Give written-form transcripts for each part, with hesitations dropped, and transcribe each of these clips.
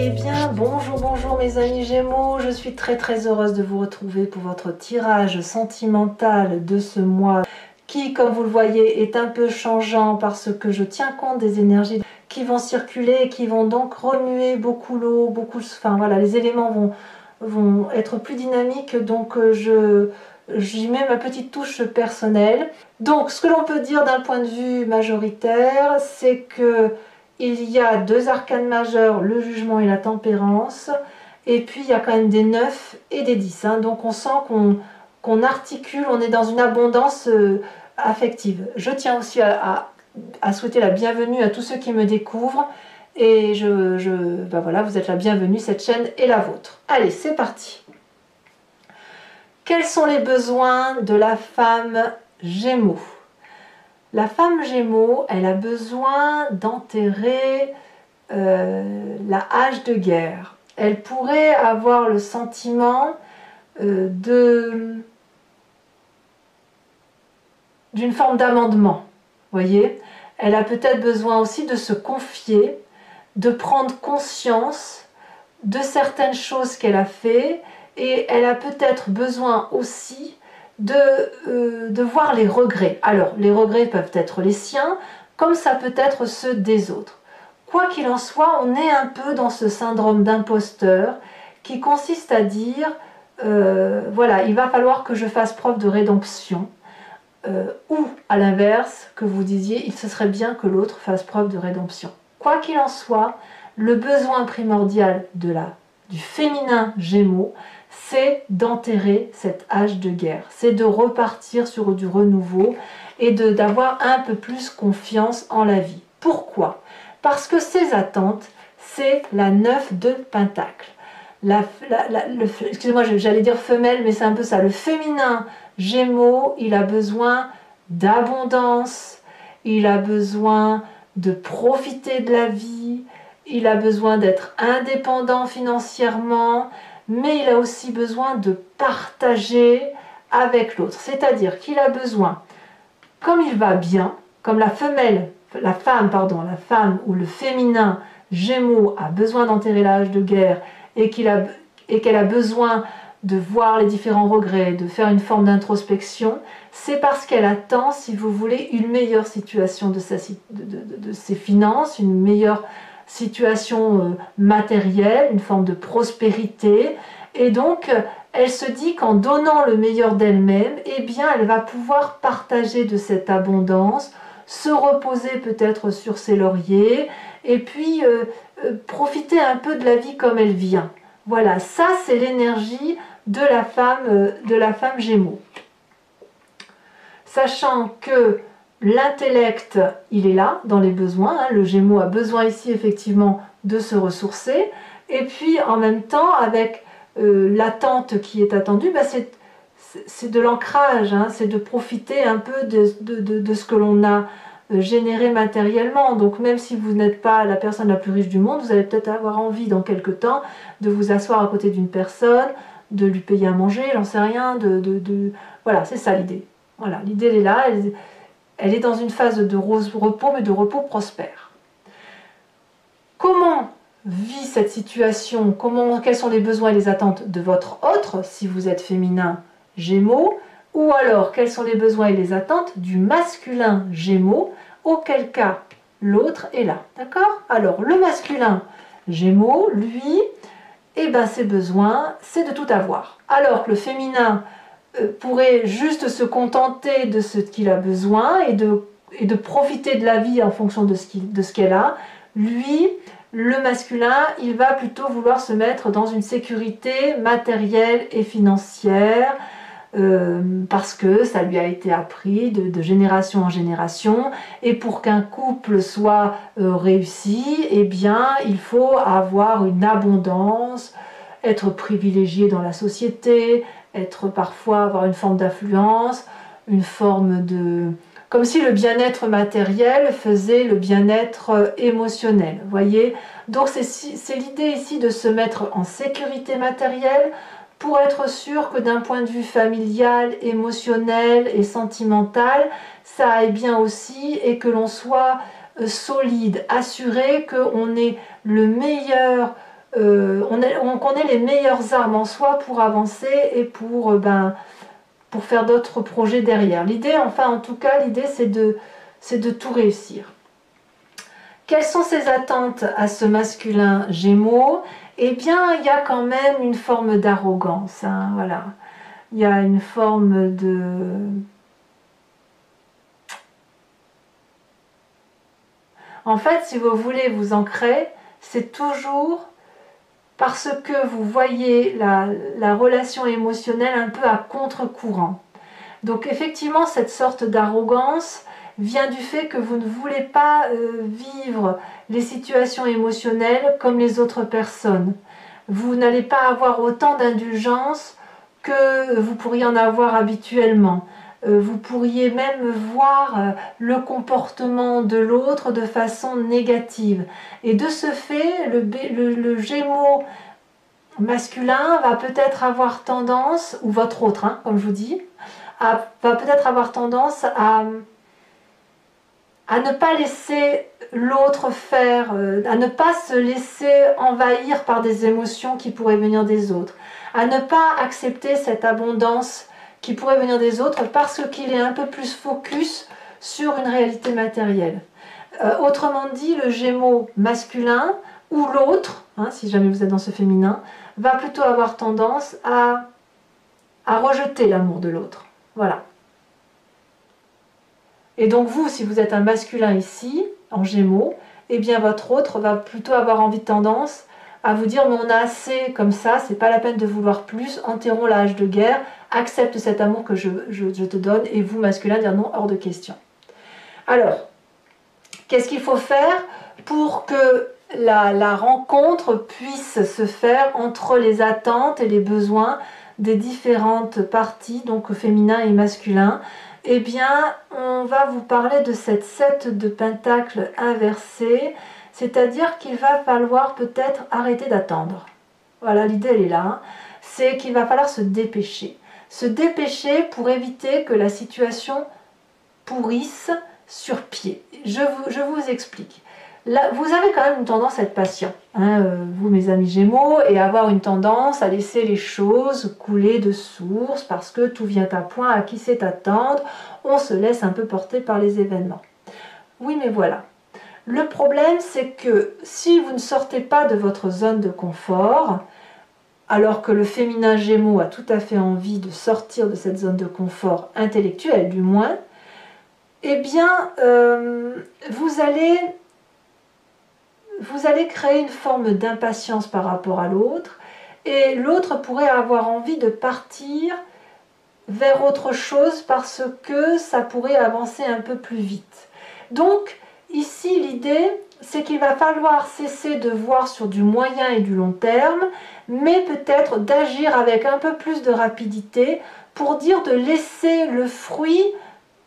Eh bien, bonjour mes amis Gémeaux, je suis très heureuse de vous retrouver pour votre tirage sentimental de ce mois qui, comme vous le voyez, est un peu changeant parce que je tiens compte des énergies qui vont circuler et qui vont donc remuer beaucoup l'eau, enfin voilà, les éléments vont être plus dynamiques, donc j'y mets ma petite touche personnelle. Donc, ce que l'on peut dire d'un point de vue majoritaire, c'est que il y a deux arcanes majeurs, le jugement et la tempérance, et puis il y a quand même des 9 et des 10. Hein. Donc on sent qu'on articule, on est dans une abondance affective. Je tiens aussi à souhaiter la bienvenue à tous ceux qui me découvrent, et ben voilà, vous êtes la bienvenue, cette chaîne est la vôtre. Allez, c'est parti. Quels sont les besoins de la femme Gémeaux ? La femme Gémeaux, elle a besoin d'enterrer la hache de guerre. Elle pourrait avoir le sentiment d'une forme d'amendement. Voyez, elle a peut-être besoin aussi de se confier, de prendre conscience de certaines choses qu'elle a fait, et elle a peut-être besoin aussi de voir les regrets. Alors, les regrets peuvent être les siens, comme ça peut être ceux des autres. Quoi qu'il en soit, on est un peu dans ce syndrome d'imposteur qui consiste à dire voilà, il va falloir que je fasse preuve de rédemption, ou à l'inverse, que vous disiez, il se serait bien que l'autre fasse preuve de rédemption. Quoi qu'il en soit, le besoin primordial du féminin Gémeaux, c'est d'enterrer cette hache de guerre, c'est de repartir sur du renouveau et d'avoir un peu plus confiance en la vie. Pourquoi ? Parce que ses attentes, c'est la 9 de Pentacle. Excusez-moi, j'allais dire femelle, mais c'est un peu ça. Le féminin Gémeaux, il a besoin d'abondance, il a besoin de profiter de la vie, il a besoin d'être indépendant financièrement, mais il a aussi besoin de partager avec l'autre. C'est-à-dire qu'il a besoin, comme il va bien, comme la femme ou le féminin Gémeaux a besoin d'enterrer la hache de guerre et qu'elle a besoin de voir les différents regrets, de faire une forme d'introspection, c'est parce qu'elle attend, si vous voulez, une meilleure situation de ses finances, une meilleure situation matérielle, une forme de prospérité, et donc elle se dit qu'en donnant le meilleur d'elle-même, eh bien elle va pouvoir partager de cette abondance, se reposer peut-être sur ses lauriers, et puis profiter un peu de la vie comme elle vient. Voilà, ça c'est l'énergie de la femme Gémeaux. Sachant que l'intellect, il est là, dans les besoins, hein, le Gémeaux a besoin ici effectivement de se ressourcer, et puis en même temps, avec l'attente qui est attendue, bah, c'est de l'ancrage, hein, c'est de profiter un peu de ce que l'on a généré matériellement. Donc même si vous n'êtes pas la personne la plus riche du monde, vous allez peut-être avoir envie dans quelques temps de vous asseoir à côté d'une personne, de lui payer à manger, j'en sais rien, voilà, c'est ça l'idée. Voilà, l'idée elle est là, elle est dans une phase de repos, mais de repos prospère. Comment vit cette situation? Quels sont les besoins et les attentes de votre autre, si vous êtes féminin Gémeaux? Ou alors, quels sont les besoins et les attentes du masculin Gémeaux, auquel cas l'autre est là. D'accord? Alors, le masculin Gémeaux, lui, eh ben, ses besoins, c'est de tout avoir. Alors que le féminin pourrait juste se contenter de ce qu'il a besoin et de profiter de la vie en fonction de ce qu'elle a. Lui, le masculin, il va plutôt vouloir se mettre dans une sécurité matérielle et financière, parce que ça lui a été appris de génération en génération, et pour qu'un couple soit réussi, eh bien il faut avoir une abondance, être privilégié dans la société, avoir une forme d'influence, une forme comme si le bien-être matériel faisait le bien-être émotionnel, voyez. Donc c'est l'idée ici de se mettre en sécurité matérielle pour être sûr que d'un point de vue familial, émotionnel et sentimental, ça aille bien aussi et que l'on soit solide, assuré qu'on ait le meilleur qu'on ait les meilleures armes en soi pour avancer et pour faire d'autres projets derrière. L'idée, enfin en tout cas, l'idée c'est de tout réussir. Quelles sont ses attentes à ce masculin Gémeaux? Eh bien, il y a quand même une forme d'arrogance, hein, voilà. Il y a une forme de... En fait, si vous voulez vous ancrer, c'est toujours parce que vous voyez la relation émotionnelle un peu à contre-courant. Donc effectivement, cette sorte d'arrogance vient du fait que vous ne voulez pas vivre les situations émotionnelles comme les autres personnes. Vous n'allez pas avoir autant d'indulgence que vous pourriez en avoir habituellement. Vous pourriez même voir le comportement de l'autre de façon négative. Et de ce fait, le Gémeaux masculin va peut-être avoir tendance, ou votre autre, hein, comme je vous dis, va peut-être avoir tendance à ne pas laisser l'autre faire, à ne pas se laisser envahir par des émotions qui pourraient venir des autres, à ne pas accepter cette abondance qui pourrait venir des autres parce qu'il est un peu plus focus sur une réalité matérielle. Autrement dit, le Gémeaux masculin ou l'autre, hein, si jamais vous êtes dans ce féminin, va plutôt avoir tendance à rejeter l'amour de l'autre. Voilà. Et donc vous, si vous êtes un masculin ici, en Gémeaux, eh bien votre autre va plutôt avoir envie de tendance à vous dire mais on a assez comme ça, c'est pas la peine de vouloir plus, enterrons la hache de guerre, accepte cet amour que je te donne, et vous, masculin, dire non, hors de question. Alors, qu'est-ce qu'il faut faire pour que la rencontre puisse se faire entre les attentes et les besoins des différentes parties, donc féminin et masculin? Eh bien, on va vous parler de cette 7 de pentacles inversée, c'est-à-dire qu'il va falloir peut-être arrêter d'attendre. Voilà, l'idée elle est là, hein. C'est qu'il va falloir se dépêcher. Se dépêcher pour éviter que la situation pourrisse sur pied. Je vous explique. Là, vous avez quand même une tendance à être patient, hein, vous mes amis Gémeaux, et avoir une tendance à laisser les choses couler de source parce que tout vient à point, à qui sait attendre, on se laisse un peu porter par les événements. Oui, mais voilà. Le problème, c'est que si vous ne sortez pas de votre zone de confort, alors que le féminin Gémeaux a tout à fait envie de sortir de cette zone de confort intellectuelle du moins, eh bien, vous allez créer une forme d'impatience par rapport à l'autre, et l'autre pourrait avoir envie de partir vers autre chose parce que ça pourrait avancer un peu plus vite. Donc, ici, l'idée, c'est qu'il va falloir cesser de voir sur du moyen et du long terme, mais peut-être d'agir avec un peu plus de rapidité pour dire de laisser le fruit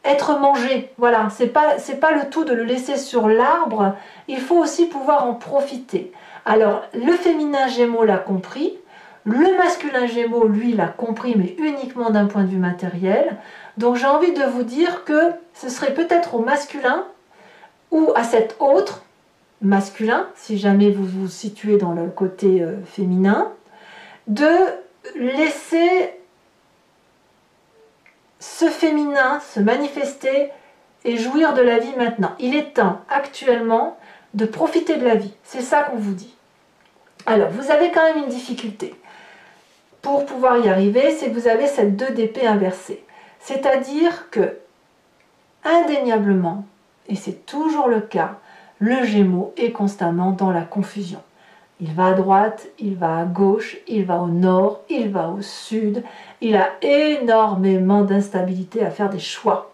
être mangé. Voilà, c'est pas le tout de le laisser sur l'arbre, il faut aussi pouvoir en profiter. Alors, le féminin Gémeaux l'a compris, le masculin Gémeaux, lui, l'a compris, mais uniquement d'un point de vue matériel. Donc, j'ai envie de vous dire que ce serait peut-être au masculin ou à cet autre masculin, si jamais vous vous situez dans le côté féminin, de laisser ce féminin se manifester et jouir de la vie maintenant. Il est temps actuellement de profiter de la vie. C'est ça qu'on vous dit. Alors, vous avez quand même une difficulté. Pour pouvoir y arriver, c'est que vous avez cette 2 d'épée inversée. C'est-à-dire que, indéniablement, et c'est toujours le cas, le Gémeaux est constamment dans la confusion. Il va à droite, il va à gauche, il va au nord, il va au sud. Il a énormément d'instabilité à faire des choix.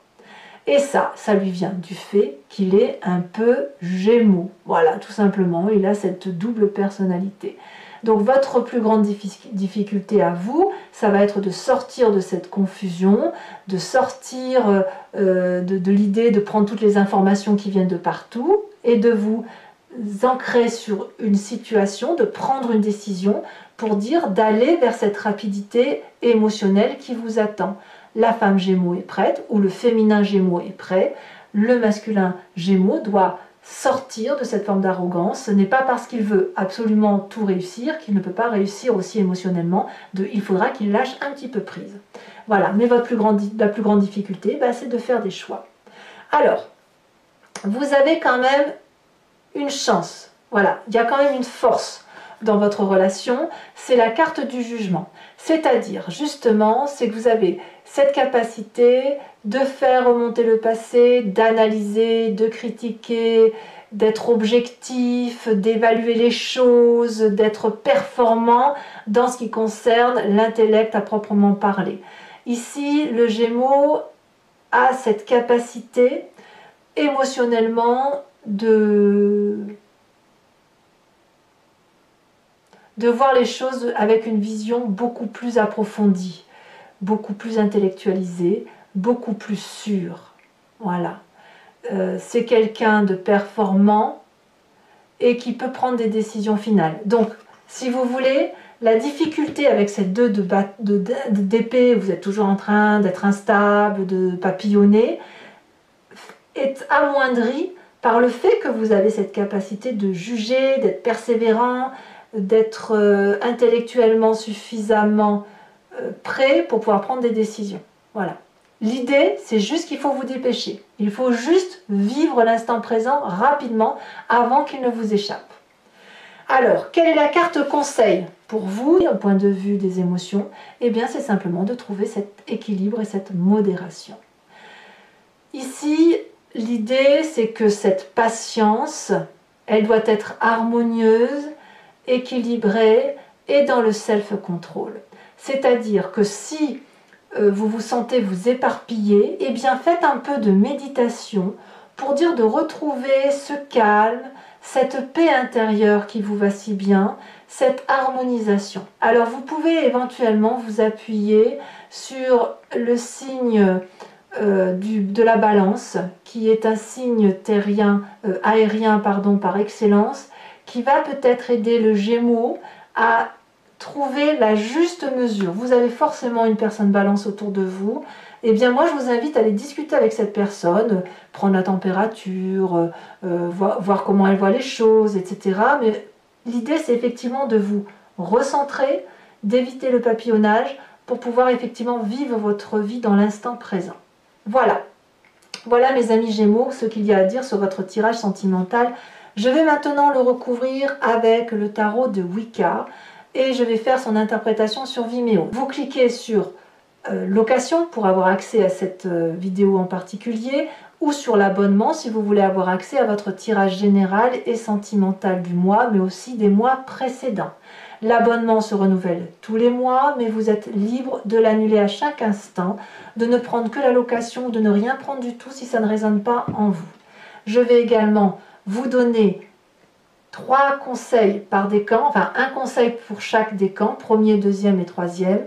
Et ça lui vient du fait qu'il est un peu Gémeaux. Voilà, tout simplement, il a cette double personnalité. Donc votre plus grande difficulté à vous, ça va être de sortir de cette confusion, de sortir de l'idée de prendre toutes les informations qui viennent de partout et de vous ancrer sur une situation, de prendre une décision pour dire d'aller vers cette rapidité émotionnelle qui vous attend. La femme Gémeaux est prête, ou le féminin Gémeaux est prêt, le masculin Gémeaux doit sortir de cette forme d'arrogance. Ce n'est pas parce qu'il veut absolument tout réussir qu'il ne peut pas réussir aussi émotionnellement. Il faudra qu'il lâche un petit peu prise. Voilà, mais la plus grande difficulté, c'est de faire des choix. Alors, vous avez quand même une chance. Voilà, il y a quand même une force dans votre relation, c'est la carte du jugement. C'est-à-dire, justement, c'est que vous avez cette capacité de faire remonter le passé, d'analyser, de critiquer, d'être objectif, d'évaluer les choses, d'être performant dans ce qui concerne l'intellect à proprement parler. Ici, le Gémeaux a cette capacité émotionnellement de voir les choses avec une vision beaucoup plus approfondie, beaucoup plus intellectualisée, beaucoup plus sûre. Voilà. C'est quelqu'un de performant et qui peut prendre des décisions finales. Donc, si vous voulez, la difficulté avec ces deux d'épée, vous êtes toujours en train d'être instable, de papillonner, est amoindrie par le fait que vous avez cette capacité de juger, d'être persévérant, d'être intellectuellement suffisamment prêt pour pouvoir prendre des décisions. Voilà. L'idée, c'est juste qu'il faut vous dépêcher. Il faut juste vivre l'instant présent rapidement avant qu'il ne vous échappe. Alors, quelle est la carte conseil pour vous, au point de vue des émotions? Eh bien, c'est simplement de trouver cet équilibre et cette modération. Ici, l'idée, c'est que cette patience, elle doit être harmonieuse, équilibrée et dans le self-control. C'est-à-dire que si vous vous sentez vous éparpiller, eh bien faites un peu de méditation pour dire de retrouver ce calme, cette paix intérieure qui vous va si bien, cette harmonisation. Alors vous pouvez éventuellement vous appuyer sur le signe de la balance, qui est un signe aérien par excellence, qui va peut-être aider le Gémeaux à trouver la juste mesure. Vous avez forcément une personne balance autour de vous. Eh bien moi je vous invite à aller discuter avec cette personne, prendre la température, voir comment elle voit les choses, etc. Mais l'idée c'est effectivement de vous recentrer, d'éviter le papillonnage pour pouvoir effectivement vivre votre vie dans l'instant présent. Voilà. Voilà mes amis Gémeaux, ce qu'il y a à dire sur votre tirage sentimental. Je vais maintenant le recouvrir avec le tarot de Wicca et je vais faire son interprétation sur Vimeo. Vous cliquez sur location pour avoir accès à cette vidéo en particulier ou sur l'abonnement si vous voulez avoir accès à votre tirage général et sentimental du mois mais aussi des mois précédents. L'abonnement se renouvelle tous les mois mais vous êtes libre de l'annuler à chaque instant, de ne prendre que la location, de ne rien prendre du tout si ça ne résonne pas en vous. Je vais également vous donner 3 conseils par décan, enfin un conseil pour chaque décan, premier, deuxième et troisième.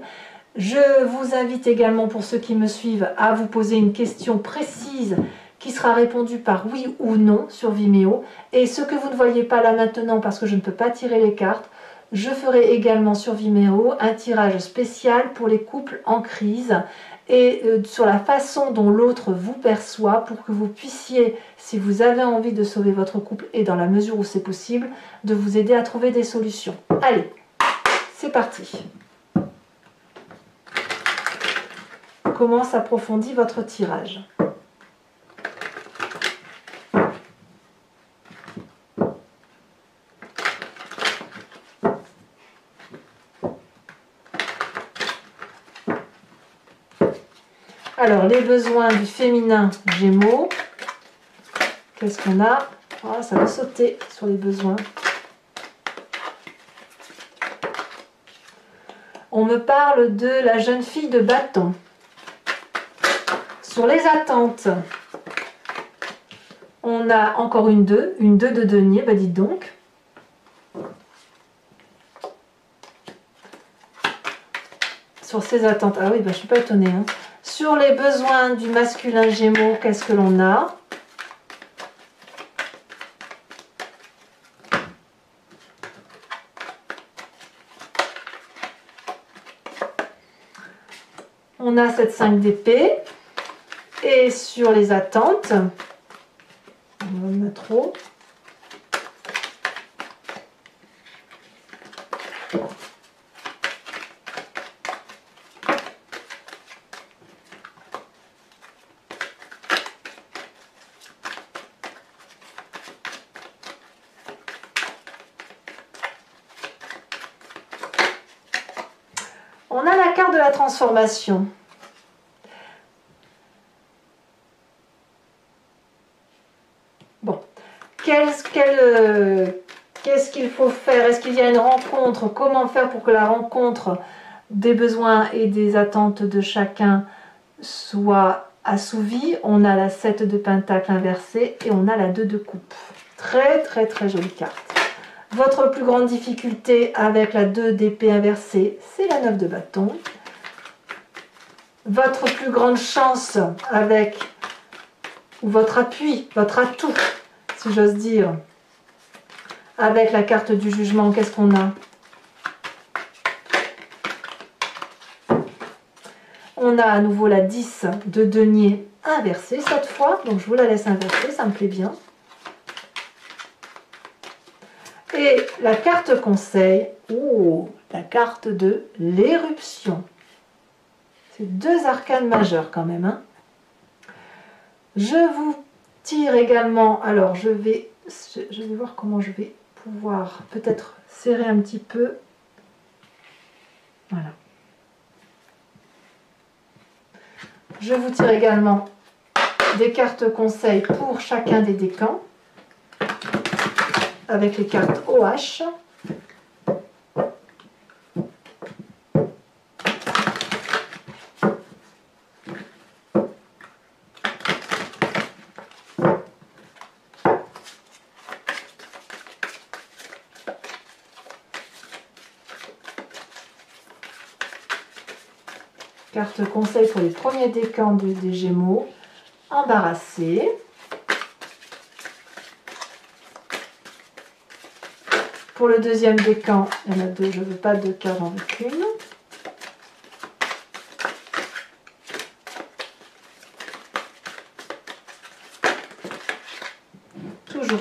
Je vous invite également, pour ceux qui me suivent, à vous poser une question précise qui sera répondue par oui ou non sur Vimeo. Et ce que vous ne voyez pas là maintenant, parce que je ne peux pas tirer les cartes, je ferai également sur Vimeo un tirage spécial pour les couples en crise et sur la façon dont l'autre vous perçoit pour que vous puissiez, si vous avez envie de sauver votre couple et dans la mesure où c'est possible, de vous aider à trouver des solutions. Allez, c'est parti. Comment s'approfondit votre tirage? Alors, les besoins du féminin Gémeaux. Qu'est-ce qu'on a? Oh, ça va sauter sur les besoins. On me parle de la jeune fille de bâton. Sur les attentes, on a encore une 2 de denier, bah dites donc. Sur ces attentes, ah oui, bah, je ne suis pas étonnée. Hein. Sur les besoins du masculin Gémeaux, qu'est-ce que l'on a? On a cette 5 d'épée. Et sur les attentes, on va mettre trop. On a la carte de la transformation. Bon, qu'est-ce qu'il faut faire? Est-ce qu'il y a une rencontre? Comment faire pour que la rencontre des besoins et des attentes de chacun soit assouvie? On a la 7 de pentacle inversée et on a la 2 de coupe. Très très très jolie carte. Votre plus grande difficulté avec la 2 d'épée inversée, c'est la 9 de bâton. Votre plus grande chance avec, ou votre appui, votre atout, si j'ose dire, avec la carte du jugement, qu'est-ce qu'on a? On a à nouveau la 10 de denier inversée cette fois, donc je vous la laisse inverser, ça me plaît bien. Et la carte conseil, la carte de l'éruption. C'est deux arcanes majeures quand même. Hein. Je vous tire également, alors je vais voir comment je vais pouvoir peut-être serrer un petit peu. Voilà. Je vous tire également des cartes conseils pour chacun des décans, avec les cartes OH. Carte conseil pour les premiers décans des Gémeaux, embarrassés. Pour le deuxième décan, il y en a deux, je ne veux pas deux car j'en veux qu'une. Toujours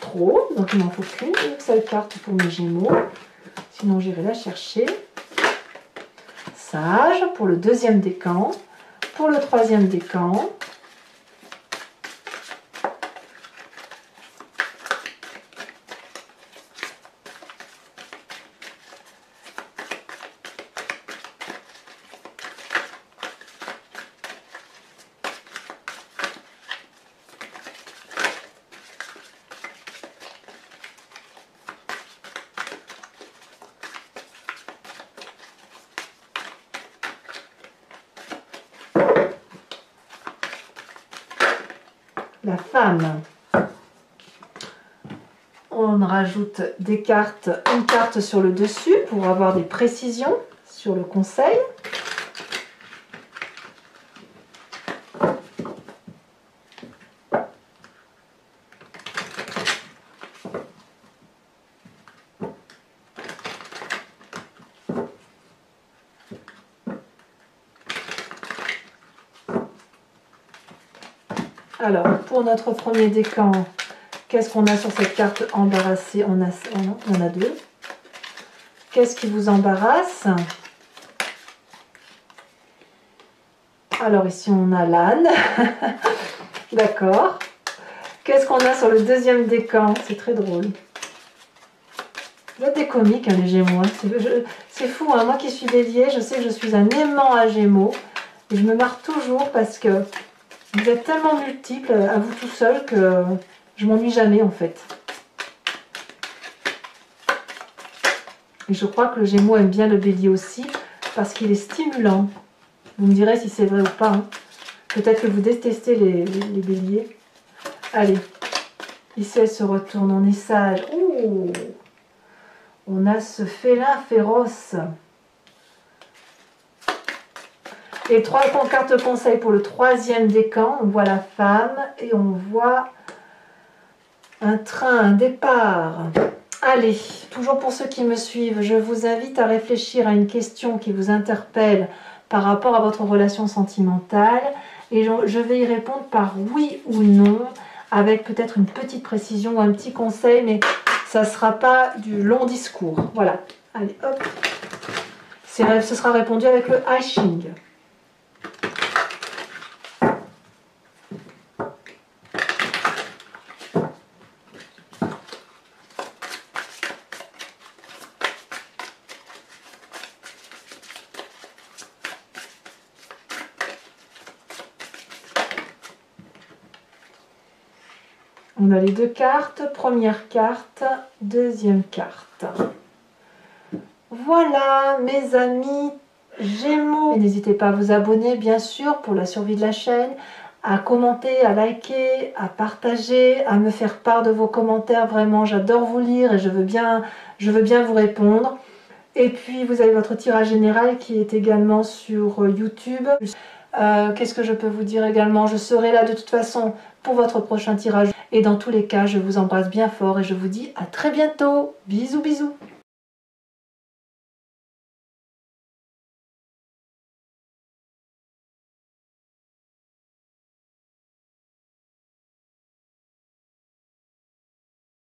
trop, donc il m'en faut qu'une seule carte pour mes Gémeaux, sinon j'irai la chercher. Sage pour le deuxième décan, pour le troisième décan. La femme, on rajoute des cartes, une carte sur le dessus pour avoir des précisions sur le conseil. Alors, pour notre premier décan, qu'est-ce qu'on a sur cette carte embarrassée? On a deux. Qu'est-ce qui vous embarrasse? Alors ici, on a l'âne. D'accord. Qu'est-ce qu'on a sur le deuxième décan? C'est très drôle. Vous êtes des comiques, hein, les Gémeaux. C'est fou, hein. Moi qui suis Bélier, je sais que je suis un aimant à Gémeaux. Et je me marre toujours parce que vous êtes tellement multiples à vous tout seul que je m'ennuie jamais en fait. Et je crois que le Gémeaux aime bien le Bélier aussi parce qu'il est stimulant. Vous me direz si c'est vrai ou pas. Hein. Peut-être que vous détestez les Béliers. Allez, ici elle se retourne, on est sage. Ouh, on a ce félin féroce. Et trois cartes conseil pour le troisième décan. On voit la femme et on voit un train, un départ. Allez, toujours pour ceux qui me suivent, je vous invite à réfléchir à une question qui vous interpelle par rapport à votre relation sentimentale. Et je vais y répondre par oui ou non, avec peut-être une petite précision ou un petit conseil, mais ça ne sera pas du long discours. Voilà. Allez, hop. Ce sera répondu avec le hashing. On a les deux cartes, première carte, deuxième carte. Voilà mes amis Gémeaux. N'hésitez pas à vous abonner bien sûr pour la survie de la chaîne, à commenter, à liker, à partager, à me faire part de vos commentaires. Vraiment, j'adore vous lire et je veux bien vous répondre. Et puis vous avez votre tirage général qui est également sur YouTube. Qu'est-ce que je peux vous dire également? Je serai là de toute façon pour votre prochain tirage. Et dans tous les cas, je vous embrasse bien fort et je vous dis à très bientôt. Bisous, bisous.